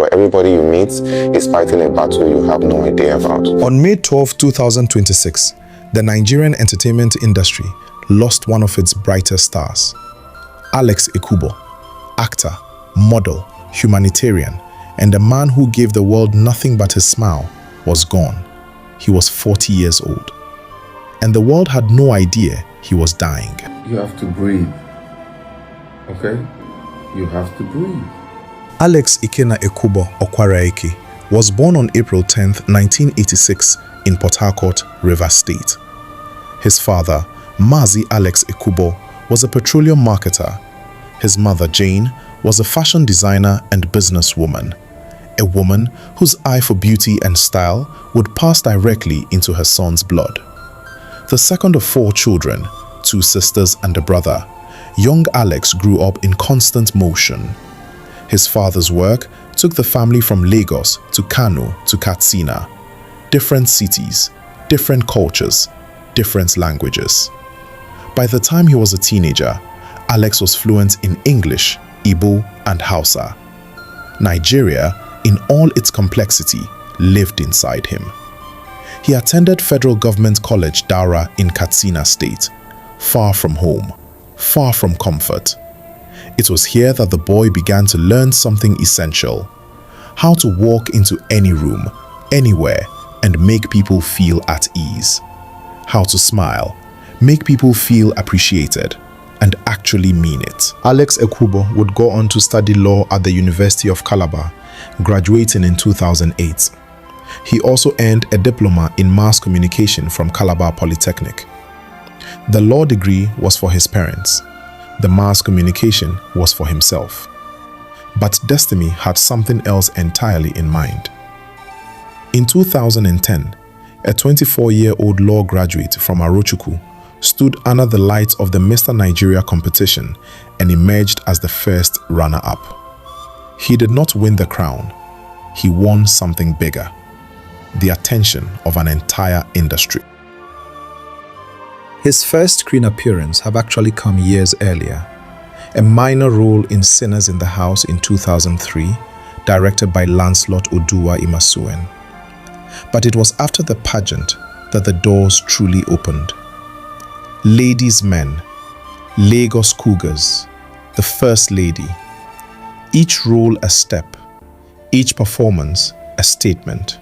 but everybody you meet is fighting a battle you have no idea about. On May 12, 2026, the Nigerian entertainment industry lost one of its brightest stars. Alexx Ekubo, actor, model, humanitarian, and a man who gave the world nothing but his smile, was gone. He was 40 years old. And the world had no idea he was dying. You have to breathe. Okay? You have to breathe. Alexx Ikenna Ekubo-Okwaraeke was born on April 10, 1986 in Port Harcourt, Rivers State. His father, Mazi Alexx Ekubo, was a petroleum marketer. His mother, Jane, was a fashion designer and businesswoman, a woman whose eye for beauty and style would pass directly into her son's blood. The second of 4 children, 2 sisters and a brother, young Alexx grew up in constant motion. His father's work took the family from Lagos to Kano to Katsina. Different cities, different cultures, different languages. By the time he was a teenager, Alexx was fluent in English, Igbo, and Hausa. Nigeria, in all its complexity, lived inside him. He attended Federal Government College Daura in Katsina State, far from home, far from comfort. It was here that the boy began to learn something essential: how to walk into any room, anywhere, and make people feel at ease. How to smile, make people feel appreciated, and actually mean it. Alexx Ekubo would go on to study law at the University of Calabar, graduating in 2008. He also earned a diploma in mass communication from Calabar Polytechnic. The law degree was for his parents. The mass communication was for himself. But destiny had something else entirely in mind. In 2010, a 24-year-old law graduate from Arochukwu stood under the lights of the Mr. Nigeria competition and emerged as the first runner-up. He did not win the crown. He won something bigger: the attention of an entire industry. His first screen appearance had actually come years earlier, a minor role in Sinners in the House in 2003, directed by Lancelot Oduwa Imasuen. But it was after the pageant that the doors truly opened. Ladies' Men, Lagos Cougars, The First Lady, each role a step, each performance a statement.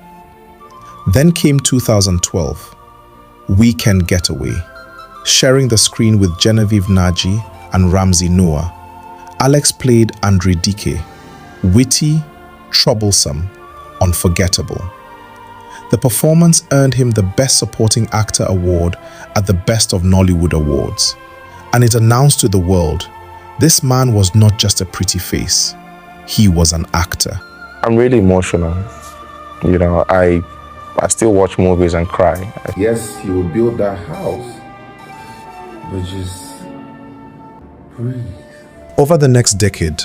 Then came 2012, Weekend Getaway. Sharing the screen with Genevieve Naji and Ramsey Noah, Alexx played Andre Dike, witty, troublesome, unforgettable. The performance earned him the Best Supporting Actor award at the Best of Nollywood Awards, and it announced to the world, this man was not just a pretty face, he was an actor. I'm really emotional. You know, I still watch movies and cry. Yes, you will build that house, but just breathe. Over the next decade,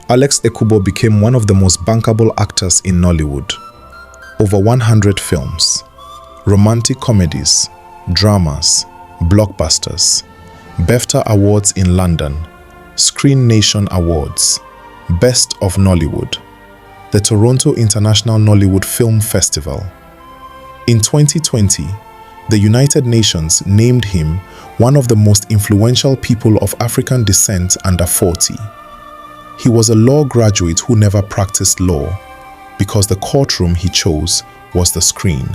Alexx Ekubo became one of the most bankable actors in Nollywood. Over 100 films, romantic comedies, dramas, blockbusters, BAFTA Awards in London, Screen Nation Awards, Best of Nollywood, the Toronto International Nollywood Film Festival. In 2020, the United Nations named him one of the most influential people of African descent under 40. He was a law graduate who never practiced law because the courtroom he chose was the screen.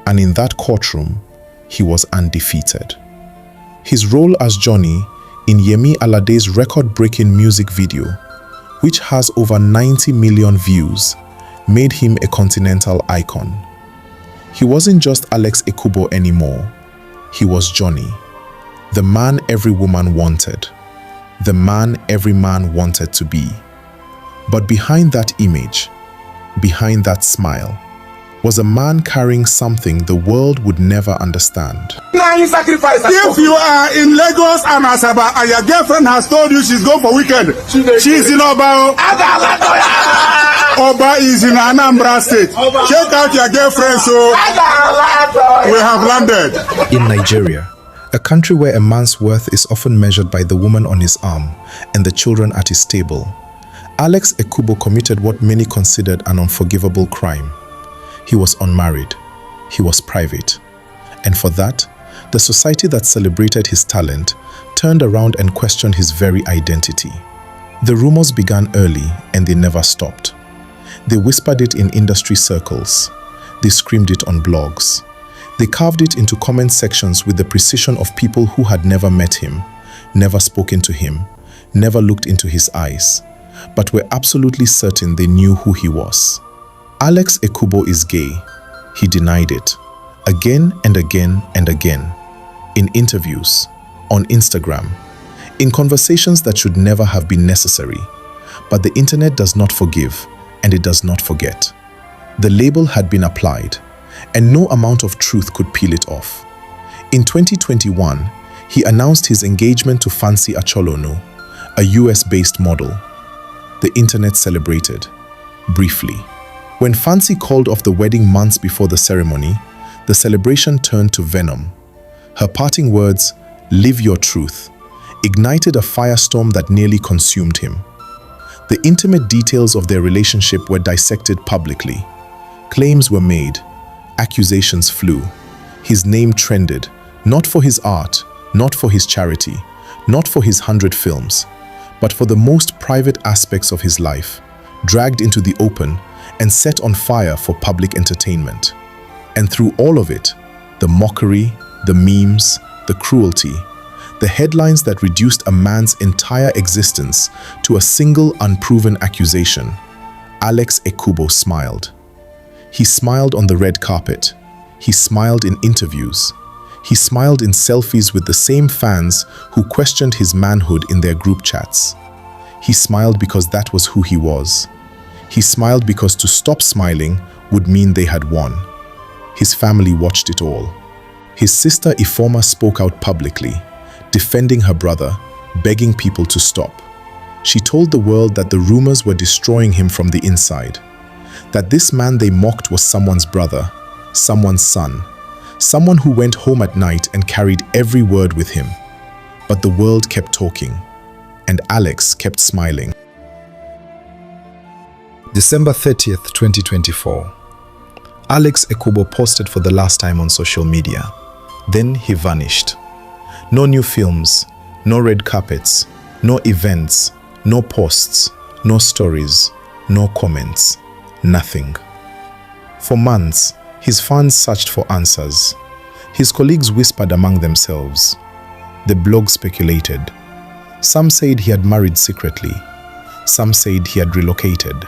And in that courtroom, he was undefeated. His role as Johnny in Yemi Alade's record-breaking music video, which has over 90 million views, made him a continental icon. He wasn't just Alexx Ekubo anymore. He was Johnny, the man every woman wanted, the man every man wanted to be. But behind that image, behind that smile, was a man carrying something the world would never understand. If you are in Lagos and Asaba and your girlfriend has told you she's going for weekend, she's in Oba. Oba is in Anambra State. Check out your girlfriend, so we have landed. In Nigeria, a country where a man's worth is often measured by the woman on his arm and the children at his table, Alexx Ekubo committed what many considered an unforgivable crime. He was unmarried. He was private. And for that, the society that celebrated his talent turned around and questioned his very identity. The rumors began early and they never stopped. They whispered it in industry circles. They screamed it on blogs. They carved it into comment sections with the precision of people who had never met him, never spoken to him, never looked into his eyes, but were absolutely certain they knew who he was. Alexx Ekubo is gay. He denied it. Again and again and again. In interviews, on Instagram, in conversations that should never have been necessary. But the internet does not forgive, and it does not forget. The label had been applied, and no amount of truth could peel it off. In 2021, he announced his engagement to Fancy Acholonu, a US-based model. The internet celebrated, briefly. When Fancy called off the wedding months before the ceremony, the celebration turned to venom. Her parting words, "Live your truth," ignited a firestorm that nearly consumed him. The intimate details of their relationship were dissected publicly. Claims were made. Accusations flew. His name trended, not for his art, not for his charity, not for his 100 films, but for the most private aspects of his life, dragged into the open and set on fire for public entertainment. And through all of it, the mockery, the memes, the cruelty, the headlines that reduced a man's entire existence to a single unproven accusation, Alexx Ekubo smiled. He smiled on the red carpet. He smiled in interviews. He smiled in selfies with the same fans who questioned his manhood in their group chats. He smiled because that was who he was. He smiled because to stop smiling would mean they had won. His family watched it all. His sister Ifoma spoke out publicly, defending her brother, begging people to stop. She told the world that the rumors were destroying him from the inside, that this man they mocked was someone's brother, someone's son, someone who went home at night and carried every word with him. But the world kept talking, and Alexx kept smiling. December 30th, 2024. Alexx Ekubo posted for the last time on social media. Then he vanished. No new films, no red carpets, no events, no posts, no stories, no comments, nothing. For months, his fans searched for answers. His colleagues whispered among themselves. The blog speculated. Some said he had married secretly. Some said he had relocated.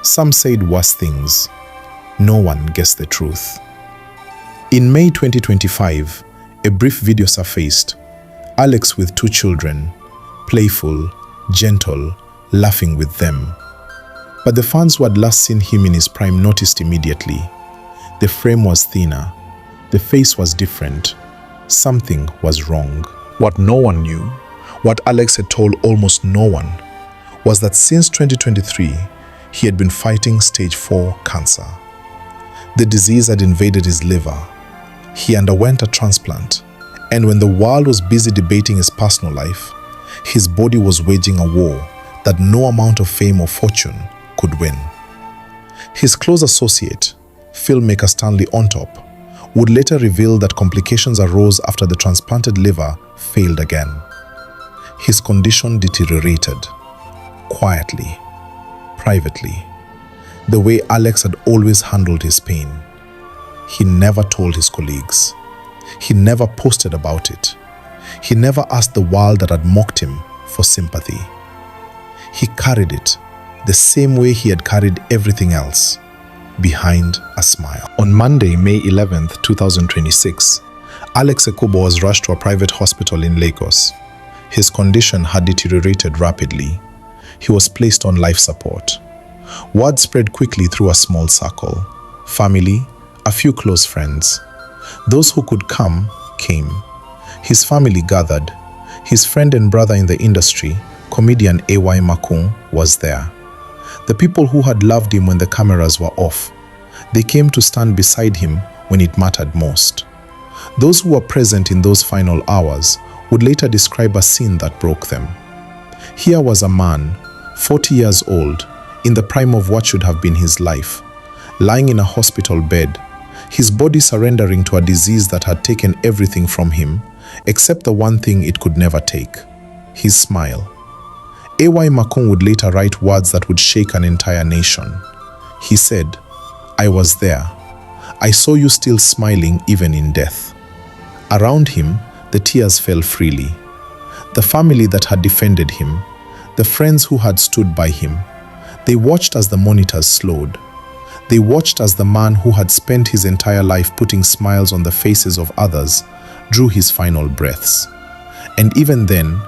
Some said worse things. No one guessed the truth. In May 2025, a brief video surfaced. Alexx with 2 children, playful, gentle, laughing with them. But the fans who had last seen him in his prime noticed immediately. The frame was thinner. The face was different. Something was wrong. What no one knew, what Alexx had told almost no one, was that since 2023, he had been fighting stage 4 cancer. The disease had invaded his liver. He underwent a transplant, and when the world was busy debating his personal life, his body was waging a war that no amount of fame or fortune could win. His close associate, filmmaker Stanley Ontop, would later reveal that complications arose after the transplanted liver failed again. His condition deteriorated, quietly, privately, the way Alexx had always handled his pain. He never told his colleagues. He never posted about it. He never asked the world that had mocked him for sympathy. He carried it the same way he had carried everything else, behind a smile. On Monday, May 11th, 2026, Alexx Ekubo was rushed to a private hospital in Lagos. His condition had deteriorated rapidly. He was placed on life support. Word spread quickly through a small circle. Family, a few close friends. Those who could come, came. His family gathered. His friend and brother in the industry, comedian A.Y. Makun, was there. The people who had loved him when the cameras were off, they came to stand beside him when it mattered most. Those who were present in those final hours would later describe a scene that broke them. Here was a man, 40 years old, in the prime of what should have been his life, lying in a hospital bed, his body surrendering to a disease that had taken everything from him, except the one thing it could never take, his smile. A.Y. Makong would later write words that would shake an entire nation. He said, "I was there. I saw you still smiling even in death." Around him, the tears fell freely. The family that had defended him, the friends who had stood by him, they watched as the monitors slowed. They watched as the man who had spent his entire life putting smiles on the faces of others drew his final breaths. And even then,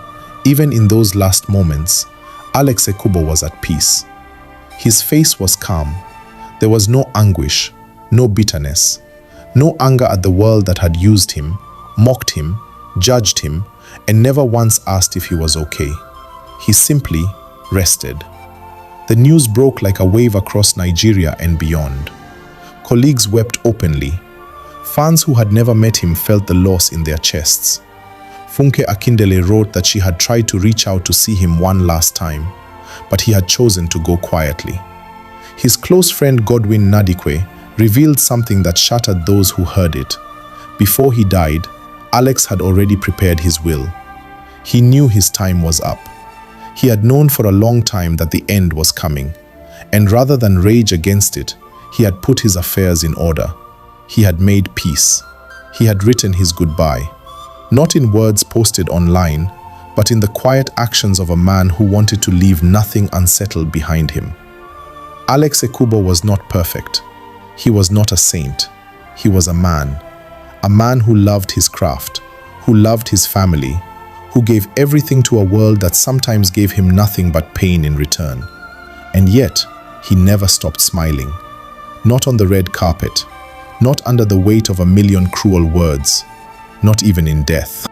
even in those last moments, Alexx Ekubo was at peace. His face was calm. There was no anguish, no bitterness, no anger at the world that had used him, mocked him, judged him, and never once asked if he was okay. He simply rested. The news broke like a wave across Nigeria and beyond. Colleagues wept openly. Fans who had never met him felt the loss in their chests. Funke Akindele wrote that she had tried to reach out to see him one last time, but he had chosen to go quietly. His close friend Godwin Nadikwe revealed something that shattered those who heard it. Before he died, Alexx had already prepared his will. He knew his time was up. He had known for a long time that the end was coming, and rather than rage against it, he had put his affairs in order. He had made peace. He had written his goodbye, not in words posted online, but in the quiet actions of a man who wanted to leave nothing unsettled behind him. Alexx Ekubo was not perfect. He was not a saint. He was a man who loved his craft, who loved his family, who gave everything to a world that sometimes gave him nothing but pain in return. And yet, he never stopped smiling. Not on the red carpet, not under the weight of a million cruel words, not even in death.